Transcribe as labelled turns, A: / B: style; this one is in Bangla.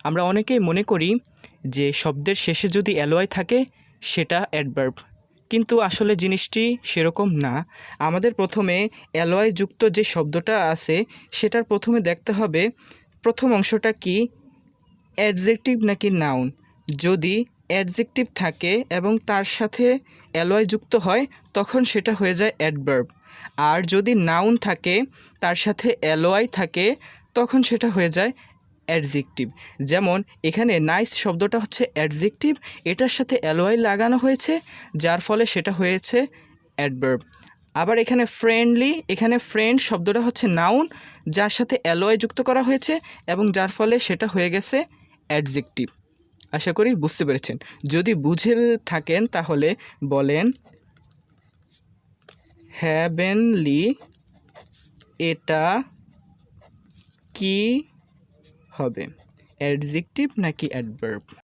A: আমরা অনেকেই মনে করি যে শব্দের শেষে যদি অ্যালয় থাকে সেটা অ্যাডভার্ব, কিন্তু আসলে জিনিসটি সেরকম না। আমাদের প্রথমে অ্যালয় যুক্ত যে শব্দটা আছে সেটার প্রথমে দেখতে হবে প্রথম অংশটা কি, অ্যাডজেক্টিভ নাকি নাউন। যদি অ্যাডজেক্টিভ থাকে এবং তার সাথে অ্যালয় যুক্ত হয় তখন সেটা হয়ে যায় অ্যাডভার্ব। আর যদি নাউন থাকে তার সাথে অ্যালয় থাকে তখন সেটা হয়ে যায় অ্যাডজেক্টিভ। যেমন এখানে নাইস শব্দটা হচ্ছে অ্যাডজেক্টিভ, এটার সাথে অ্যালয় লাগানো হয়েছে যার ফলে সেটা হয়েছে অ্যাডভার্ব। আবার এখানে ফ্রেন্ডলি, এখানে ফ্রেন্ড শব্দটা হচ্ছে নাউন যার সাথে অ্যালয় যুক্ত করা হয়েছে এবং যার ফলে সেটা হয়ে গেছে অ্যাডজেক্টিভ। আশা করি বুঝতে পেরেছেন। যদি বুঝে থাকেন তাহলে বলেন হ্যাভেনলি এটা কি হবে, অ্যাডজেক্টিভ নাকি অ্যাডভার্ব?